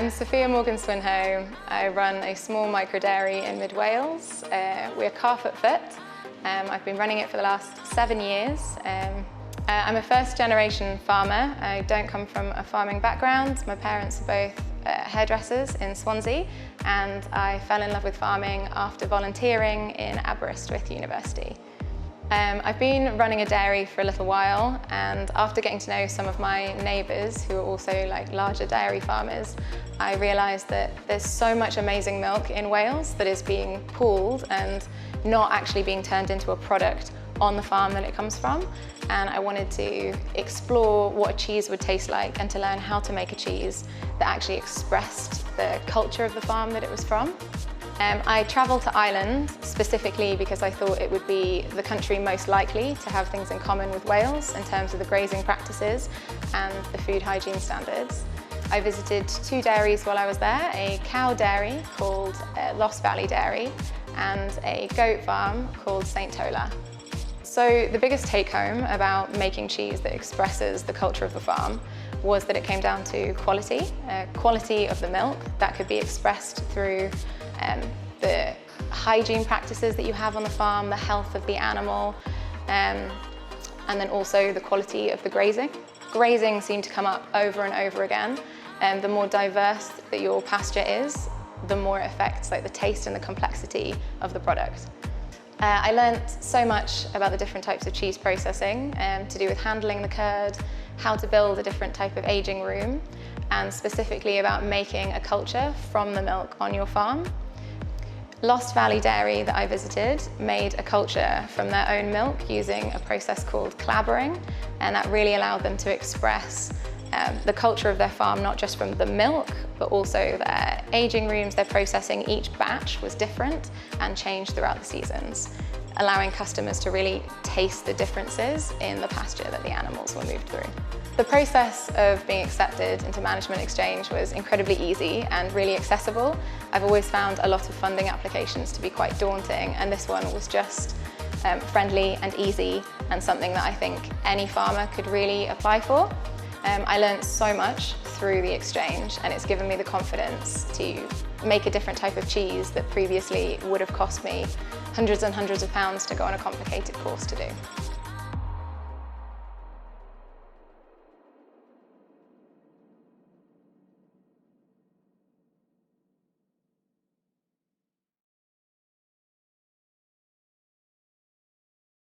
I'm Sophia Morgan-Swinhoe. I run a small micro dairy in mid Wales. We're Carfoot Fit. I've been running it for the last 7 years. I'm a first generation farmer. I don't come from a farming background. My parents are both hairdressers in Swansea, and I fell in love with farming after volunteering in Aberystwyth University. I've been running a dairy for a little while, and after getting to know some of my neighbours who are also larger dairy farmers, I realised that there's so much amazing milk in Wales that is being pooled and not actually being turned into a product on the farm that it comes from. And I wanted to explore what a cheese would taste like and to learn how to make a cheese that actually expressed the culture of the farm that it was from. I travelled to Ireland specifically because I thought it would be the country most likely to have things in common with Wales in terms of the grazing practices and the food hygiene standards. I visited 2 dairies while I was there, a cow dairy called Lost Valley Dairy and a goat farm called St Tola. So the biggest take home about making cheese that expresses the culture of the farm was that it came down to quality. Quality of the milk that could be expressed through the hygiene practices that you have on the farm, the health of the animal, and then also the quality of the grazing. Grazing seemed to come up over and over again, and the more diverse that your pasture is, the more it affects the taste and the complexity of the product. I learnt so much about the different types of cheese processing to do with handling the curd, how to build a different type of aging room, and specifically about making a culture from the milk on your farm. Lost Valley Dairy that I visited made a culture from their own milk using a process called clabbering, and that really allowed them to express the culture of their farm, not just from the milk, but also their aging rooms, their processing. Each batch was different and changed throughout the seasons, allowing customers to really taste the differences in the pasture that the animals were moved through. The process of being accepted into Management Exchange was incredibly easy and really accessible. I've always found a lot of funding applications to be quite daunting, and this one was just friendly and easy and something that I think any farmer could really apply for. I learned so much through the exchange, and it's given me the confidence to make a different type of cheese that previously would have cost me hundreds and hundreds of pounds to go on a complicated course to do.